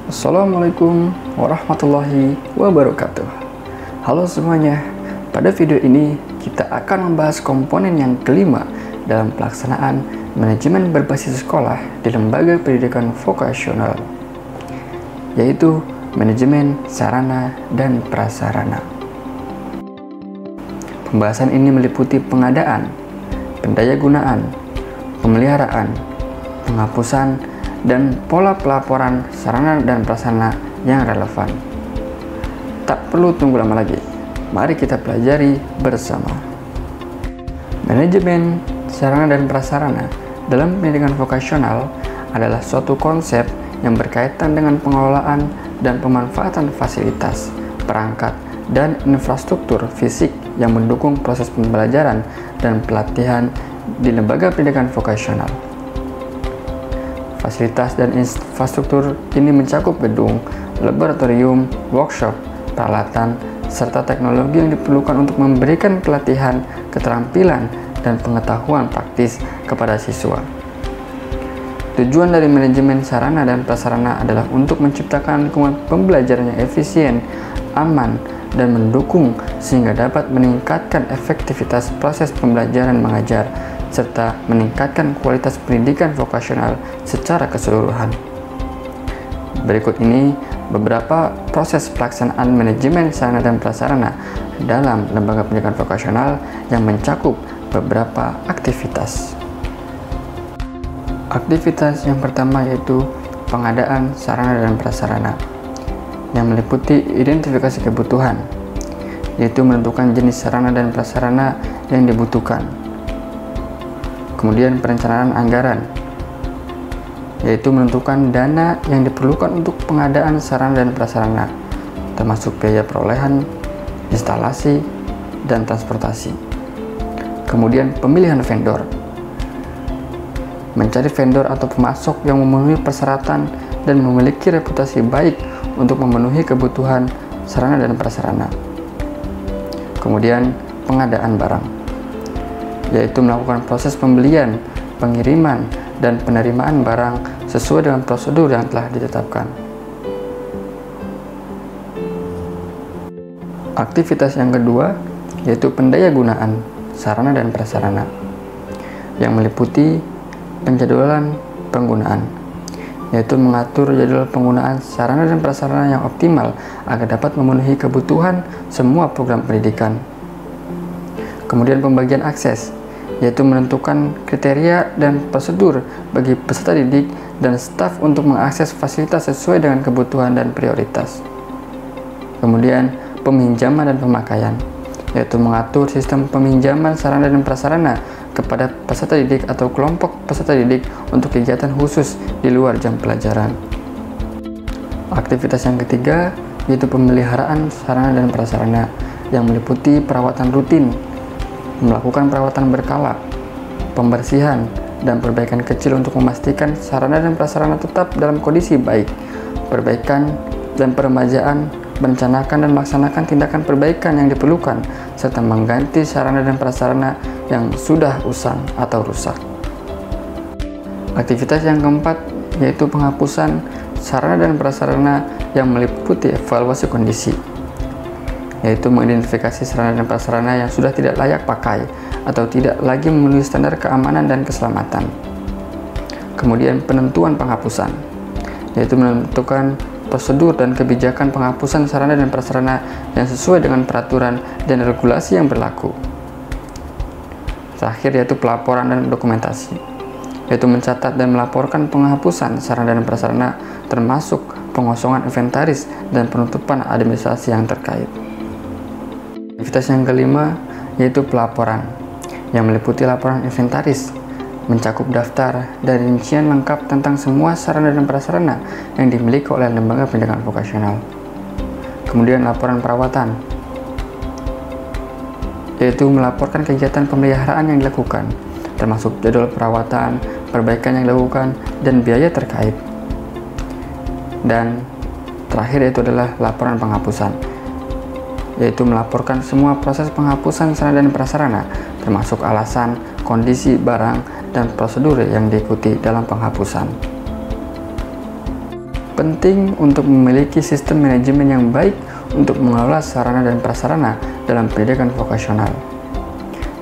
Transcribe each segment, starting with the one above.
Assalamualaikum warahmatullahi wabarakatuh. Halo semuanya, pada video ini kita akan membahas komponen yang kelima dalam pelaksanaan manajemen berbasis sekolah di lembaga pendidikan vokasional, yaitu manajemen sarana dan prasarana. Pembahasan ini meliputi pengadaan, pendayagunaan, pemeliharaan, penghapusan, dan pola pelaporan sarana dan prasarana yang relevan. Tak perlu tunggu lama lagi, mari kita pelajari bersama. Manajemen sarana dan prasarana dalam pendidikan vokasional adalah suatu konsep yang berkaitan dengan pengelolaan dan pemanfaatan fasilitas, perangkat, dan infrastruktur fisik yang mendukung proses pembelajaran dan pelatihan di lembaga pendidikan vokasional. Fasilitas dan infrastruktur ini mencakup gedung, laboratorium, workshop, peralatan, serta teknologi yang diperlukan untuk memberikan pelatihan, keterampilan, dan pengetahuan praktis kepada siswa. Tujuan dari manajemen sarana dan prasarana adalah untuk menciptakan lingkungan pembelajaran yang efisien, aman, dan mendukung sehingga dapat meningkatkan efektivitas proses pembelajaran mengajar serta meningkatkan kualitas pendidikan vokasional secara keseluruhan. Berikut ini beberapa proses pelaksanaan manajemen sarana dan prasarana dalam lembaga pendidikan vokasional yang mencakup beberapa aktivitas. Aktivitas yang pertama yaitu pengadaan sarana dan prasarana, yang meliputi identifikasi kebutuhan, yaitu menentukan jenis sarana dan prasarana yang dibutuhkan. Kemudian perencanaan anggaran, yaitu menentukan dana yang diperlukan untuk pengadaan sarana dan prasarana, termasuk biaya perolehan, instalasi, dan transportasi. Kemudian pemilihan vendor, mencari vendor atau pemasok yang memenuhi persyaratan dan memiliki reputasi baik untuk memenuhi kebutuhan sarana dan prasarana. Kemudian pengadaan barang, yaitu melakukan proses pembelian, pengiriman, dan penerimaan barang sesuai dengan prosedur yang telah ditetapkan. Aktivitas yang kedua yaitu pendayagunaan sarana dan prasarana, yang meliputi penjadwalan penggunaan, yaitu mengatur jadwal penggunaan sarana dan prasarana yang optimal agar dapat memenuhi kebutuhan semua program pendidikan. Kemudian pembagian akses, yaitu menentukan kriteria dan prosedur bagi peserta didik dan staf untuk mengakses fasilitas sesuai dengan kebutuhan dan prioritas. Kemudian peminjaman dan pemakaian, yaitu mengatur sistem peminjaman sarana dan prasarana kepada peserta didik atau kelompok peserta didik untuk kegiatan khusus di luar jam pelajaran. Aktivitas yang ketiga yaitu pemeliharaan sarana dan prasarana, yang meliputi perawatan rutin, melakukan perawatan berkala, pembersihan, dan perbaikan kecil untuk memastikan sarana dan prasarana tetap dalam kondisi baik, perbaikan dan peremajaan, merencanakan dan melaksanakan tindakan perbaikan yang diperlukan, serta mengganti sarana dan prasarana yang sudah usang atau rusak. Aktivitas yang keempat yaitu penghapusan sarana dan prasarana, yang meliputi evaluasi kondisi, yaitu mengidentifikasi sarana dan prasarana yang sudah tidak layak pakai atau tidak lagi memenuhi standar keamanan dan keselamatan. Kemudian penentuan penghapusan, yaitu menentukan prosedur dan kebijakan penghapusan sarana dan prasarana yang sesuai dengan peraturan dan regulasi yang berlaku. Terakhir yaitu pelaporan dan dokumentasi, yaitu mencatat dan melaporkan penghapusan sarana dan prasarana termasuk pengosongan inventaris dan penutupan administrasi yang terkait. Aktivitas yang kelima yaitu pelaporan, yang meliputi laporan inventaris, mencakup daftar dan rincian lengkap tentang semua sarana dan prasarana yang dimiliki oleh lembaga pendidikan vokasional. Kemudian laporan perawatan, yaitu melaporkan kegiatan pemeliharaan yang dilakukan, termasuk jadwal perawatan, perbaikan yang dilakukan, dan biaya terkait. Dan terakhir yaitu adalah laporan penghapusan, yaitu melaporkan semua proses penghapusan sarana dan prasarana, termasuk alasan, kondisi barang, dan prosedur yang diikuti dalam penghapusan. Penting untuk memiliki sistem manajemen yang baik untuk mengelola sarana dan prasarana dalam pendidikan vokasional.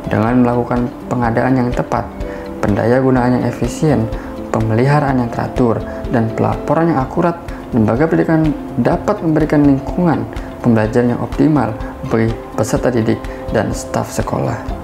Dengan melakukan pengadaan yang tepat, pendaya gunaan yang efisien, pemeliharaan yang teratur, dan pelaporan yang akurat, lembaga pendidikan dapat memberikan lingkungan pembelajaran yang optimal bagi peserta didik dan staf sekolah.